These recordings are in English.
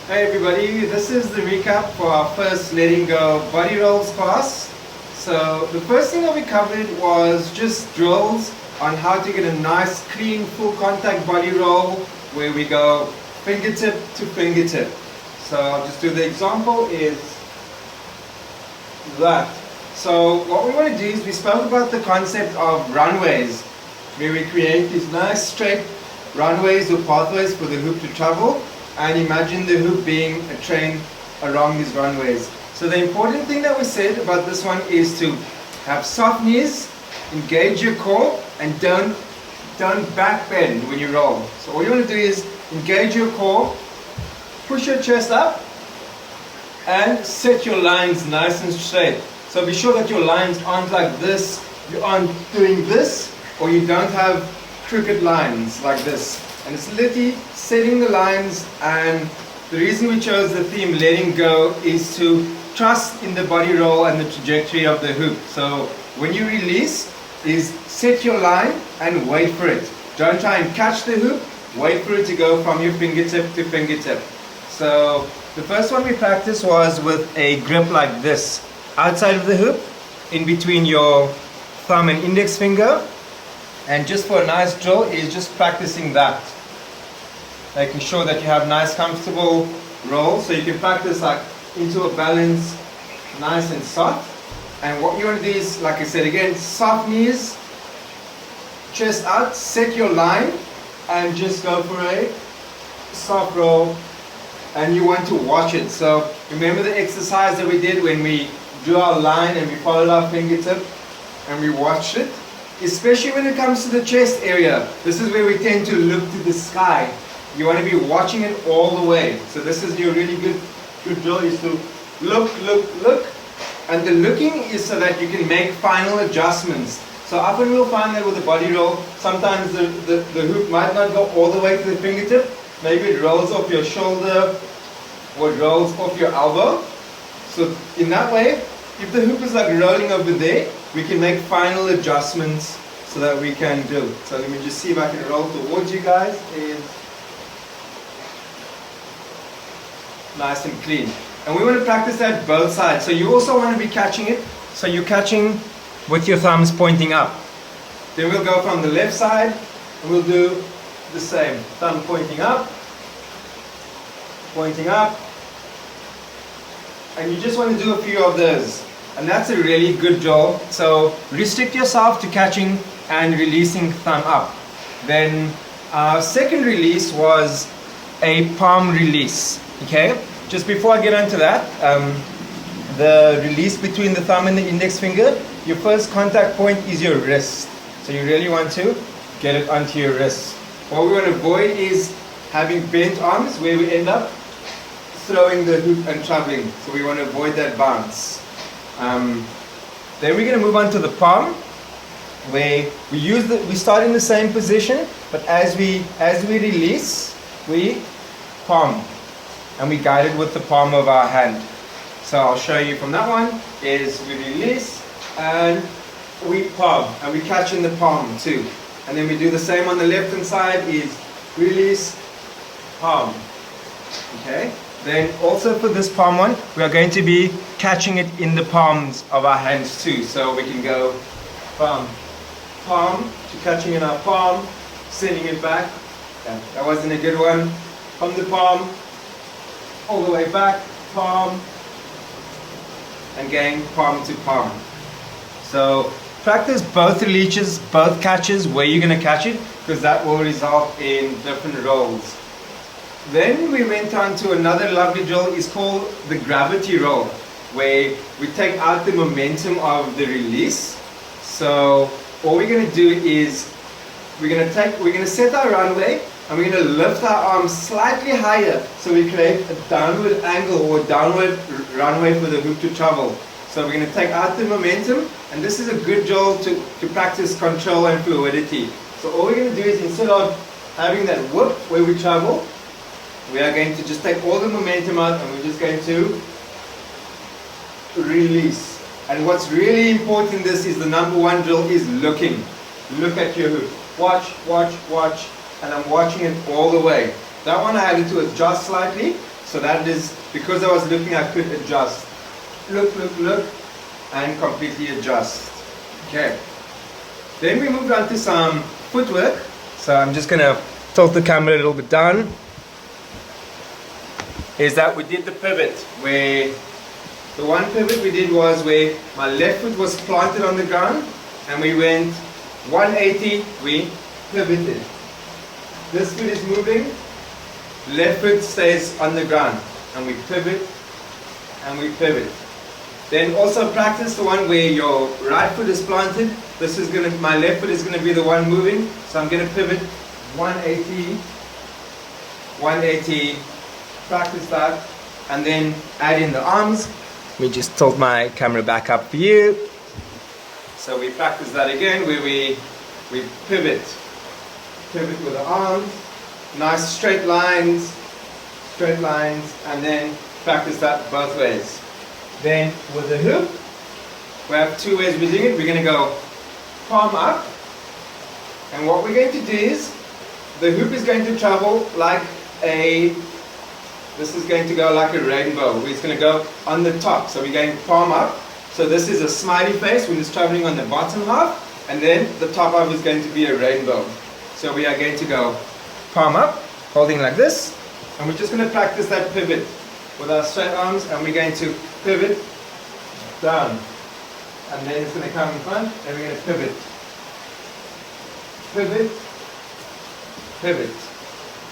Hey everybody, this is the recap for our first Letting Go body rolls class. So the first thing that we covered was just drills on how to get a nice clean full contact body roll where we go fingertip to fingertip. So I'll just do the example is that. So what we want to do is we spoke about the concept of runways where we create these nice straight runways or pathways for the hoop to travel, and imagine the hoop being a train along these runways. So the important thing that we said about this one is to have soft knees, engage your core, and don't back bend when you roll. So all you want to do is engage your core, push your chest up, and set your lines nice and straight. So be sure that your lines aren't like this, you aren't doing this, or you don't have crooked lines like this. And it's literally setting the lines, and the reason we chose the theme letting go is to trust in the body roll and the trajectory of the hoop. So when you release is set your line and wait for it. Don't try and catch the hoop, wait for it to go from your fingertip to fingertip. So the first one we practiced was with a grip like this, outside of the hoop, in between your thumb and index finger. And just for a nice drill is just practicing that. Making sure that you have nice comfortable roll, so you can practice like into a balance, nice and soft. And what you want to do is, like I said again, soft knees, chest out, set your line, and just go for a soft roll. And you want to watch it. So remember the exercise that we did when we drew our line and we followed our fingertip and we watched it? Especially when it comes to the chest area, this is where we tend to look to the sky. You want to be watching it all the way. So this is your really good drill, is to look. And the looking is so that you can make final adjustments. So often we'll find that with the body roll, sometimes the hoop might not go all the way to the fingertip. Maybe it rolls off your shoulder or it rolls off your elbow. So in that way, if the hoop is like rolling over there, we can make final adjustments so that we can do. So let me just see if I can roll towards you guys. Nice and clean. And we want to practice that both sides. So you also want to be catching it. So you're catching with your thumbs pointing up. Then we'll go from the left side and we'll do the same. Thumb pointing up. And you just want to do a few of those. And that's a really good drill. So restrict yourself to catching and releasing thumb up. Then our second release was a palm release. Okay, just before I get onto that, the release between the thumb and the index finger, your first contact point is your wrist. So you really want to get it onto your wrist. What we want to avoid is having bent arms where we end up throwing the hoop and traveling. So we want to avoid that bounce. Then we're going to move on to the palm, where we start in the same position, but as we release, we palm. And we guide it with the palm of our hand. So I'll show you from that one is we release and we palm, and we catch in the palm too. And then we do the same on the left hand side is release, palm. Okay. Then also for this palm one, we are going to be catching it in the palms of our hands too. So we can go from palm to catching in our palm, sending it back. Yeah, that wasn't a good one. From the palm all the way back, palm, and again palm to palm. So practice both releases, both catches, where you're going to catch it, because that will result in different rolls. Then we went on to another lovely drill, is called the gravity roll, where we take out the momentum of the release. So all we're going to do is we're going to set our runway, and we're going to lift our arms slightly higher, so we create a downward angle or downward runway for the hoop to travel. So we're going to take out the momentum, and this is a good drill to practice control and fluidity. So all we're going to do is, instead of having that whoop where we travel, we are going to just take all the momentum out, and we're just going to release. And what's really important in this is the number one drill is looking. Look at your hoop. Watch. And I'm watching it all the way. That one I had to adjust slightly So that is, because I was looking, I could adjust. Look, and completely adjust. Okay. Then we moved on to some footwork. So I'm just going to tilt the camera a little bit down. Is that we did the pivot, where the one pivot we did was where my left foot was planted on the ground and we went 180, we pivoted. This foot is moving, left foot stays on the ground, and we pivot and we pivot. Then also practice the one where your right foot is planted. This is gonna, my left foot is gonna be the one moving. So I'm gonna pivot 180, 180, practice that, and then add in the arms. Let me just tilt my camera back up for you. So we practice that again, where we pivot with the arms, nice straight lines, and then practice that both ways. Then with the hoop, we have two ways we're doing it. We're going to go palm up, and what we're going to do is, the hoop is going to travel like this is going to go like a rainbow. It's going to go on the top, so we're going palm up. So this is a smiley face when it's traveling on the bottom half, and then the top half is going to be a rainbow. So we are going to go palm up, holding like this, and we're just going to practice that pivot with our straight arms, and we're going to pivot down, and then it's going to come in front, and we're going to pivot, pivot.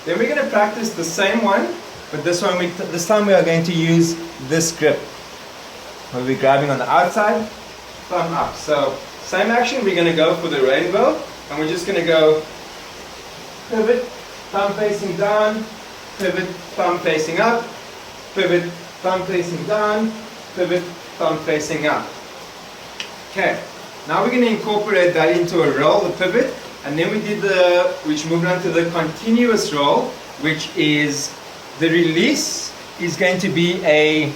Then we're going to practice the same one, but this time we are going to use this grip. We'll be grabbing on the outside, thumb up. So same action, we're going to go for the rainbow, and we're just going to go pivot, thumb facing down, pivot, thumb facing up, pivot, thumb facing down, pivot, thumb facing up. Okay, now we're going to incorporate that into a roll, the pivot, and then which moved on to the continuous roll, which is the release is going to be a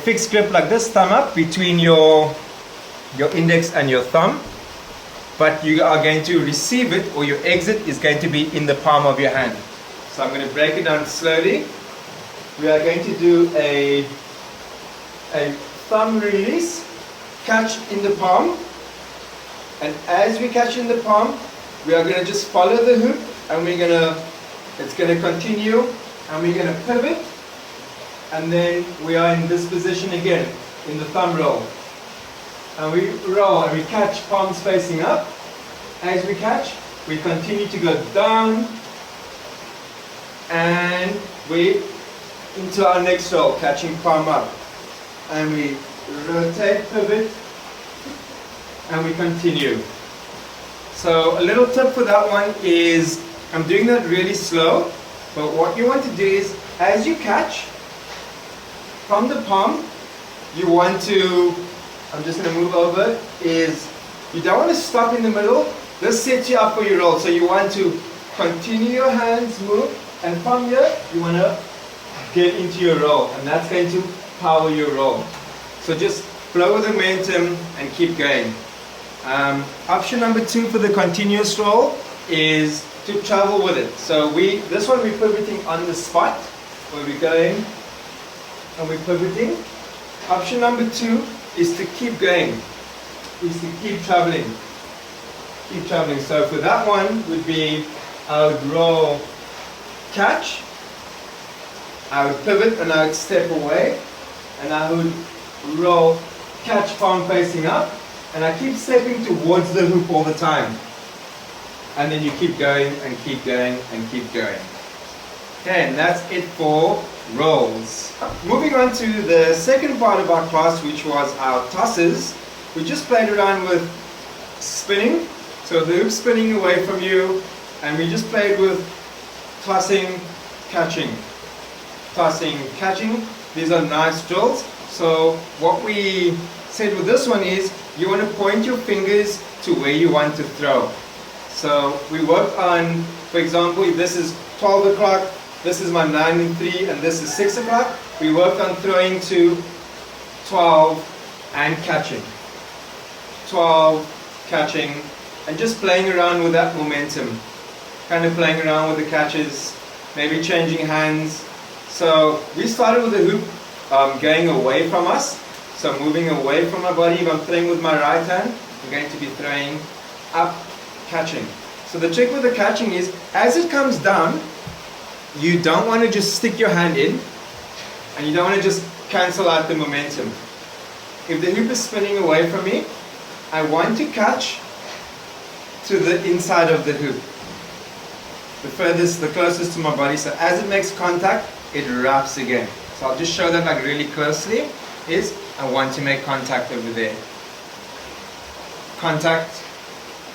fixed grip like this, thumb up between your index and your thumb, but you are going to receive it, or your exit is going to be in the palm of your hand. So I'm going to break it down slowly. We are going to do a thumb release, catch in the palm, and as we catch in the palm, we are going to just follow the hoop, and it's going to continue, and we're going to pivot, and then we are in this position again, in the thumb roll. And we roll, and we catch, palms facing up. As we catch, we continue to go down, and we into our next roll, catching palm up. And we rotate, pivot, and we continue. So a little tip for that one is, I'm doing that really slow, but what you want to do is, as you catch from the palm, you want to, I'm just going to move over, is you don't want to stop in the middle. This sets you up for your roll. So you want to continue your hands, move, and from here, you want to get into your roll, and that's going to power your roll. So just flow with the momentum and keep going. Option number 2 for the continuous roll is to travel with it. So this one we're pivoting on the spot, where we're going and we're pivoting. Option number 2 is to keep going, is to keep traveling. Keep traveling. So for that one would be, I would roll, catch, I would pivot, and I would step away, and I would roll, catch, palm facing up, and I keep stepping towards the hoop all the time. And then you keep going and keep going and keep going. Okay, and that's it for rolls. Moving on to the second part of our class, which was our tosses. We just played around with spinning, so the hoop spinning away from you, and we just played with tossing, catching. Tossing, catching. These are nice drills. So what we said with this one is, you want to point your fingers to where you want to throw. So we worked on, for example, if this is 12 o'clock, this is my 9 and 3, and this is 6 o'clock, we worked on throwing to 12 and catching. 12, catching, and just playing around with that momentum. Kind of playing around with the catches, maybe changing hands. So we started with the hoop going away from us. So moving away from my body. If I'm throwing with my right hand, I'm going to be throwing up, catching. So the trick with the catching is, as it comes down, you don't want to just stick your hand in, and you don't want to just cancel out the momentum. If the hoop is spinning away from me, I want to catch to the inside of the hoop. The furthest, the closest to my body. So as it makes contact, it wraps again. So I'll just show that like really closely. Is I want to make contact over there. Contact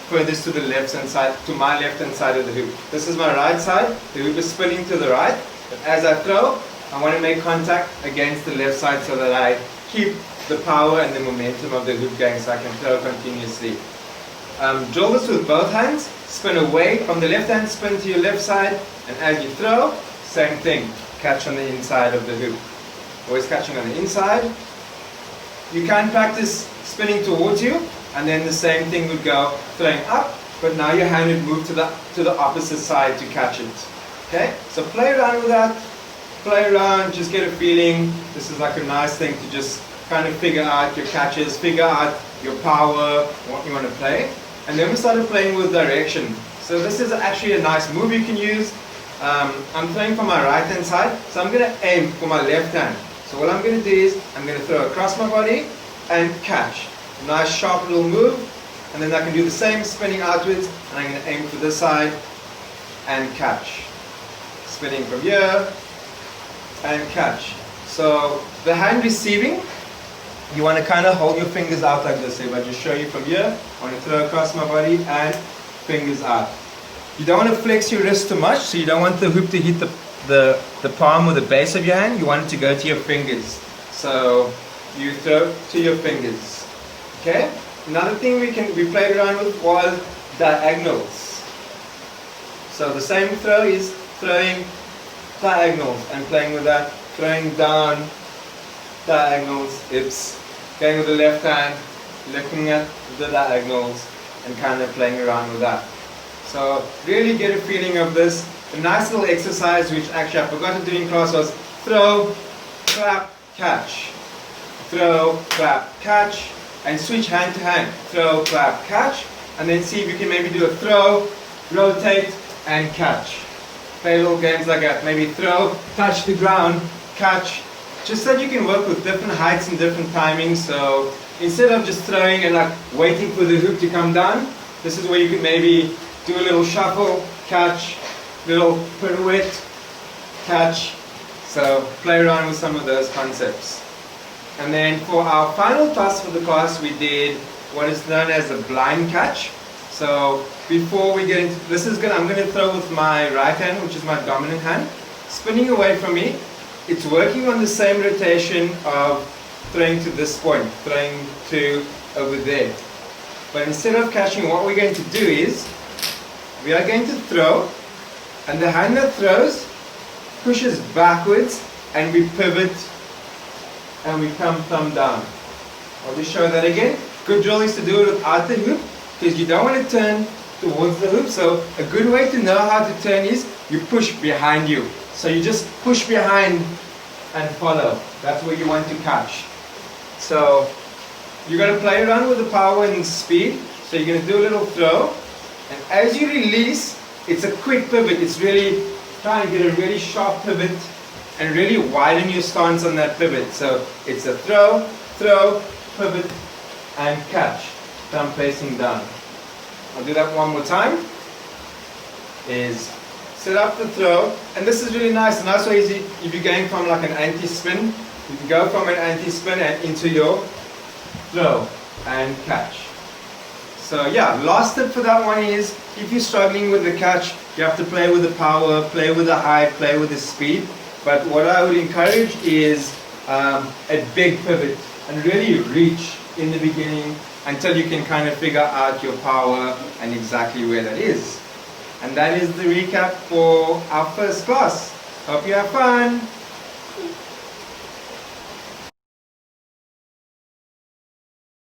furthest to the left hand side, to my left hand side of the hoop. This is my right side. The hoop is spinning to the right. But as I throw, I want to make contact against the left side so that I keep the power and the momentum of the hoop going so I can throw continuously. Drill this with both hands. Spin away from the left hand, spin to your left side, and as you throw, same thing. Catch on the inside of the hoop. Always catching on the inside. You can practice spinning towards you, and then the same thing would go throwing up, but now your hand would move to the opposite side to catch it. Okay? So play around with that. Play around, just get a feeling. This is like a nice thing to just kind of figure out your catches, figure out your power, what you want to play. And then we started playing with direction. So this is actually a nice move you can use. I'm throwing from my right hand side, so I'm going to aim for my left hand. So what I'm going to do is, I'm going to throw across my body and catch. Nice sharp little move, and then I can do the same spinning outwards, and I'm going to aim for this side and catch. Spinning from here and catch. So the hand receiving, you want to kind of hold your fingers out like this. If I just show you from here, I want to throw across my body and fingers out. You don't want to flex your wrist too much, so you don't want the hoop to hit the palm or the base of your hand. You want it to go to your fingers. So you throw to your fingers. Okay? Another thing we played around with was diagonals. So the same throw is throwing diagonals and playing with that, throwing down diagonals. It's going with the left hand, looking at the diagonals and kind of playing around with that. So really get a feeling of this. A nice little exercise which actually I forgot to do in class was throw, clap, catch. Throw, clap, catch, and switch hand to hand. Throw, clap, catch, and then see if you can maybe do a throw, rotate, and catch. Play little games like that. Maybe throw, touch the ground, catch. Just so you can work with different heights and different timings. So instead of just throwing and like waiting for the hoop to come down, this is where you could maybe do a little shuffle, catch, little pirouette, catch. So play around with some of those concepts. And then for our final task for the class, we did what is known as a blind catch. So before we get into this, I'm going to throw with my right hand, which is my dominant hand, spinning away from me. It's working on the same rotation of throwing to this point, throwing to over there. But instead of catching, what we're going to do is we are going to throw, and the hand that throws pushes backwards, and we pivot and we come thumb down. I'll just show that again. Good drill is to do it without the hoop, because you don't want to turn towards the hoop. So a good way to know how to turn is you push behind you. So you just push behind and follow. That's where you want to catch. So you're going to play around with the power and speed. So you're going to do a little throw, and as you release, it's a quick pivot. It's really trying to get a really sharp pivot and really widen your stance on that pivot. So it's a throw, throw, pivot, and catch. Thumb facing down. I'll do that one more time. Is set up the throw, and this is really nice. A nice way is if you're going from like an anti-spin, you can go from an anti-spin and into your throw and catch. So yeah, last tip for that one is if you're struggling with the catch, you have to play with the power, play with the height, play with the speed. But what I would encourage is a big pivot and really reach in the beginning until you can kind of figure out your power and exactly where that is. And that is the recap for our first class. Hope you have fun.